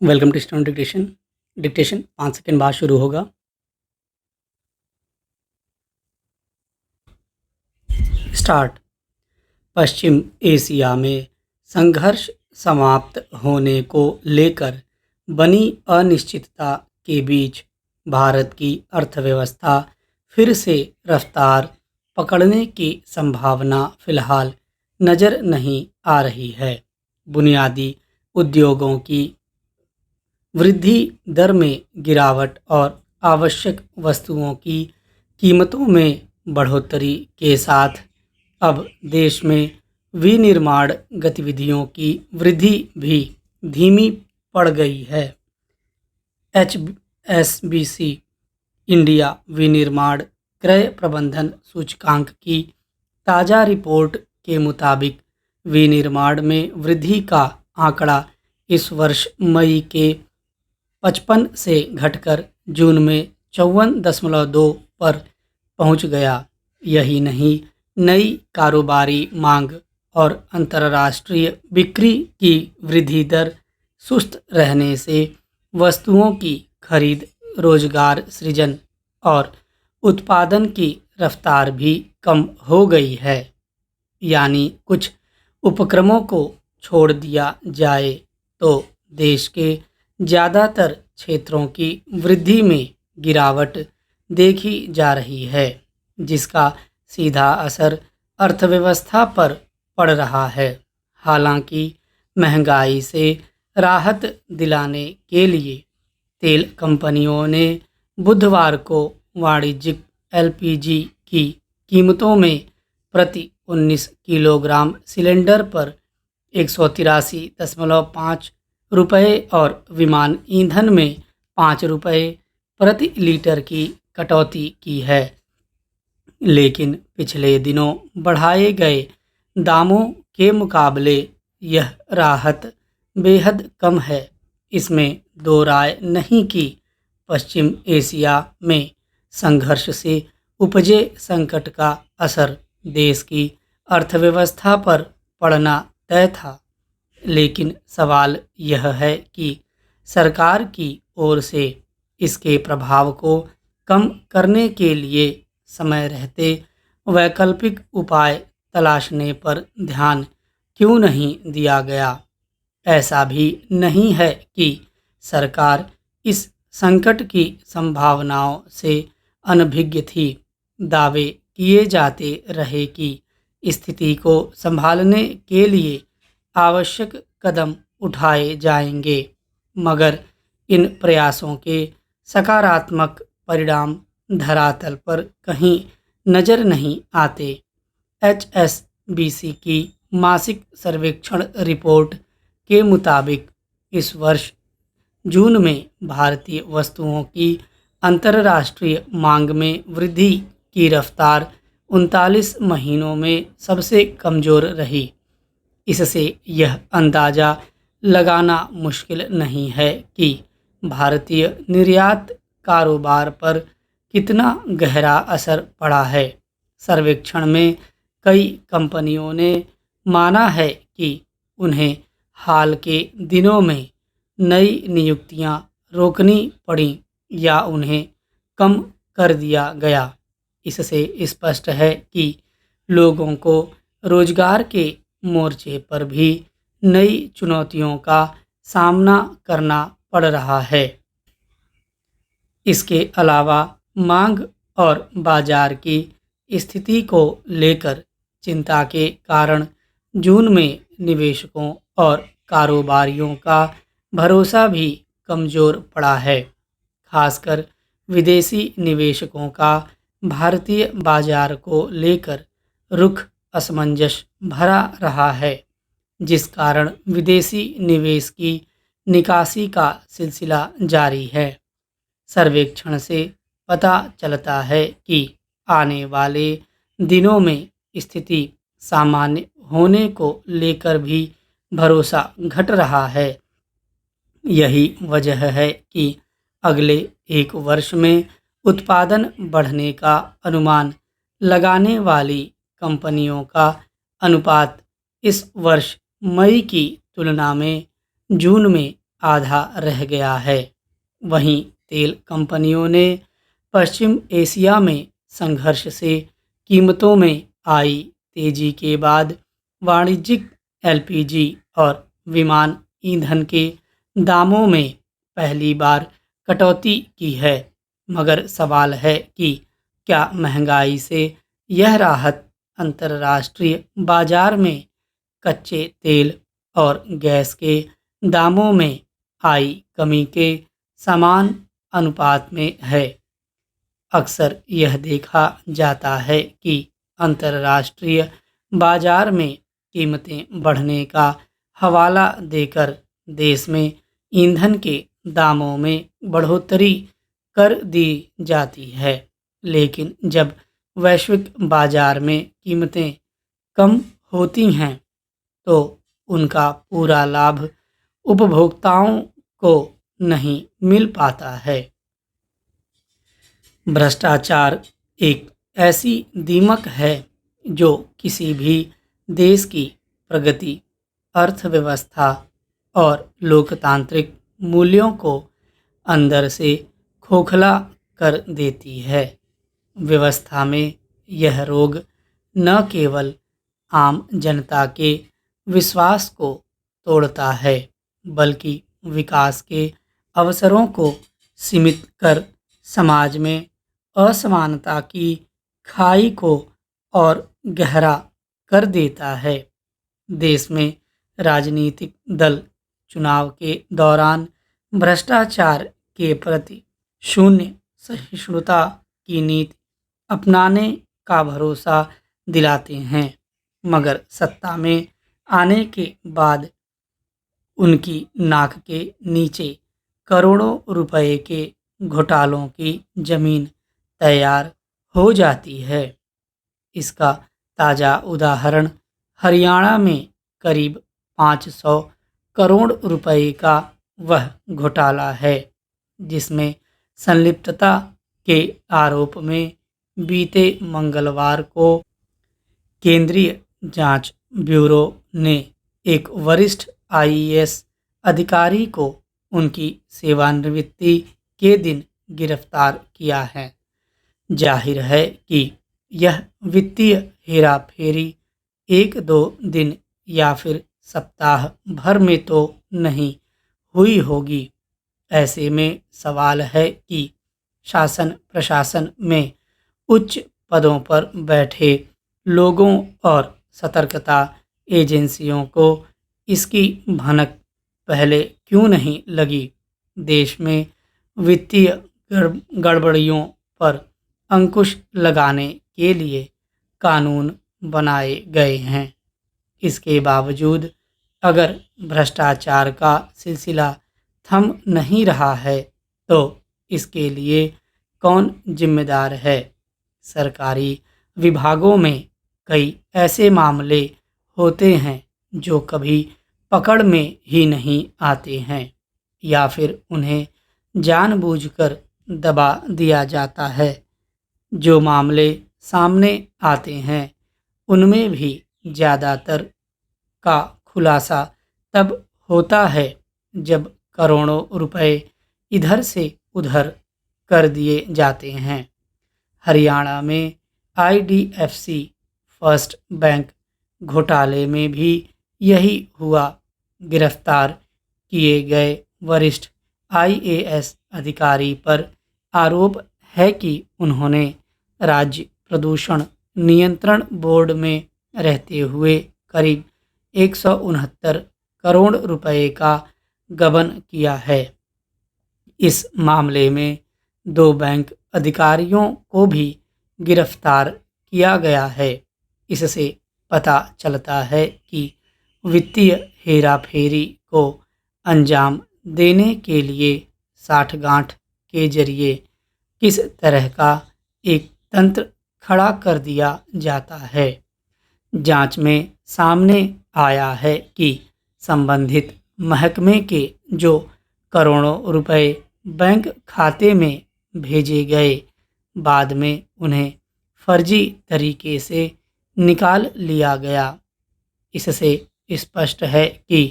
Welcome to student dictation. Dictation 5 second बाद शुरू होगा। स्टार्ट। पश्चिम एशिया में संघर्ष समाप्त होने को लेकर बनी अनिश्चितता के बीच भारत की अर्थव्यवस्था फिर से रफ्तार पकड़ने की संभावना फिलहाल नज़र नहीं आ रही है। बुनियादी उद्योगों की वृद्धि दर में गिरावट और आवश्यक वस्तुओं की कीमतों में बढ़ोतरी के साथ अब देश में विनिर्माण गतिविधियों की वृद्धि भी धीमी पड़ गई है। HSBC इंडिया विनिर्माण क्रय प्रबंधन सूचकांक की ताज़ा रिपोर्ट के मुताबिक विनिर्माण में वृद्धि का आंकड़ा इस वर्ष मई के 55 से घटकर जून में 54.2 पर पहुंच गया। यही नहीं, नई कारोबारी मांग और अंतर्राष्ट्रीय बिक्री की वृद्धि दर सुस्त रहने से वस्तुओं की खरीद, रोजगार सृजन और उत्पादन की रफ्तार भी कम हो गई है। यानी कुछ उपक्रमों को छोड़ दिया जाए तो देश के ज़्यादातर क्षेत्रों की वृद्धि में गिरावट देखी जा रही है, जिसका सीधा असर अर्थव्यवस्था पर पड़ रहा है। हालांकि महंगाई से राहत दिलाने के लिए तेल कंपनियों ने बुधवार को वाणिज्यिक LPG की कीमतों में प्रति 19 किलोग्राम सिलेंडर पर 183.5 रुपये और विमान ईंधन में 5 रुपये प्रति लीटर की कटौती की है। लेकिन पिछले दिनों बढ़ाए गए दामों के मुकाबले यह राहत बेहद कम है। इसमें दो राय नहीं कि पश्चिम एशिया में संघर्ष से उपजे संकट का असर देश की अर्थव्यवस्था पर पड़ना तय था। लेकिन सवाल यह है कि सरकार की ओर से इसके प्रभाव को कम करने के लिए समय रहते वैकल्पिक उपाय तलाशने पर ध्यान क्यों नहीं दिया गया। ऐसा भी नहीं है कि सरकार इस संकट की संभावनाओं से अनभिज्ञ थी। दावे किए जाते रहे कि स्थिति को संभालने के लिए आवश्यक कदम उठाए जाएंगे, मगर इन प्रयासों के सकारात्मक परिणाम धरातल पर कहीं नज़र नहीं आते। HSBC की मासिक सर्वेक्षण रिपोर्ट के मुताबिक इस वर्ष जून में भारतीय वस्तुओं की अंतर्राष्ट्रीय मांग में वृद्धि की रफ्तार 39 महीनों में सबसे कमज़ोर रही। इससे यह अंदाज़ा लगाना मुश्किल नहीं है कि भारतीय निर्यात कारोबार पर कितना गहरा असर पड़ा है। सर्वेक्षण में कई कंपनियों ने माना है कि उन्हें हाल के दिनों में नई नियुक्तियां रोकनी पड़ी या उन्हें कम कर दिया गया। इससे स्पष्ट है कि लोगों को रोजगार के मोर्चे पर भी नई चुनौतियों का सामना करना पड़ रहा है। इसके अलावा मांग और बाजार की स्थिति को लेकर चिंता के कारण जून में निवेशकों और कारोबारियों का भरोसा भी कमज़ोर पड़ा है। खासकर विदेशी निवेशकों का भारतीय बाजार को लेकर रुख असमंजस भरा रहा है, जिस कारण विदेशी निवेश की निकासी का सिलसिला जारी है। सर्वेक्षण से पता चलता है कि आने वाले दिनों में स्थिति सामान्य होने को लेकर भी भरोसा घट रहा है। यही वजह है कि अगले एक वर्ष में उत्पादन बढ़ने का अनुमान लगाने वाली कंपनियों का अनुपात इस वर्ष मई की तुलना में जून में आधा रह गया है। वहीं तेल कंपनियों ने पश्चिम एशिया में संघर्ष से कीमतों में आई तेजी के बाद वाणिज्यिक एलपीजी और विमान ईंधन के दामों में पहली बार कटौती की है। मगर सवाल है कि क्या महंगाई से यह राहत अंतर्राष्ट्रीय बाजार में कच्चे तेल और गैस के दामों में आई कमी के समान अनुपात में है? अक्सर यह देखा जाता है कि अंतर्राष्ट्रीय बाजार में कीमतें बढ़ने का हवाला देकर देश में ईंधन के दामों में बढ़ोतरी कर दी जाती है, लेकिन जब वैश्विक बाजार में कीमतें कम होती हैं तो उनका पूरा लाभ उपभोक्ताओं को नहीं मिल पाता है। भ्रष्टाचार एक ऐसी दीमक है जो किसी भी देश की प्रगति, अर्थव्यवस्था और लोकतांत्रिक मूल्यों को अंदर से खोखला कर देती है। व्यवस्था में यह रोग न केवल आम जनता के विश्वास को तोड़ता है, बल्कि विकास के अवसरों को सीमित कर समाज में असमानता की खाई को और गहरा कर देता है। देश में राजनीतिक दल चुनाव के दौरान भ्रष्टाचार के प्रति शून्य सहिष्णुता की नीति अपनाने का भरोसा दिलाते हैं, मगर सत्ता में आने के बाद उनकी नाक के नीचे करोड़ों रुपए के घोटालों की जमीन तैयार हो जाती है। इसका ताज़ा उदाहरण हरियाणा में करीब 500 करोड़ रुपए का वह घोटाला है जिसमें संलिप्तता के आरोप में बीते मंगलवार को केंद्रीय जांच ब्यूरो ने एक वरिष्ठ आईएएस अधिकारी को उनकी सेवानिवृत्ति के दिन गिरफ्तार किया है। जाहिर है कि यह वित्तीय हेराफेरी एक दो दिन या फिर सप्ताह भर में तो नहीं हुई होगी। ऐसे में सवाल है कि शासन प्रशासन में उच्च पदों पर बैठे लोगों और सतर्कता एजेंसियों को इसकी भनक पहले क्यों नहीं लगी। देश में वित्तीय गड़बड़ियों पर अंकुश लगाने के लिए कानून बनाए गए हैं। इसके बावजूद अगर भ्रष्टाचार का सिलसिला थम नहीं रहा है तो इसके लिए कौन जिम्मेदार है? सरकारी विभागों में कई ऐसे मामले होते हैं जो कभी पकड़ में ही नहीं आते हैं या फिर उन्हें जानबूझकर दबा दिया जाता है। जो मामले सामने आते हैं उनमें भी ज़्यादातर का खुलासा तब होता है जब करोड़ों रुपए इधर से उधर कर दिए जाते हैं। हरियाणा में आईडीएफसी फर्स्ट बैंक घोटाले में भी यही हुआ। गिरफ्तार किए गए वरिष्ठ आईएएस अधिकारी पर आरोप है कि उन्होंने राज्य प्रदूषण नियंत्रण बोर्ड में रहते हुए करीब 169 करोड़ रुपए का गबन किया है। इस मामले में 2 बैंक अधिकारियों को भी गिरफ्तार किया गया है। इससे पता चलता है कि वित्तीय हेराफेरी को अंजाम देने के लिए साठगांठ के जरिए किस तरह का एक तंत्र खड़ा कर दिया जाता है। जांच में सामने आया है कि संबंधित महकमे के जो करोड़ों रुपए बैंक खाते में भेजे गए, बाद में उन्हें फर्जी तरीके से निकाल लिया गया। इससे स्पष्ट है कि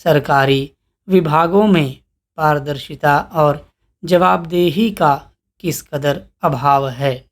सरकारी विभागों में पारदर्शिता और जवाबदेही का किस कदर अभाव है।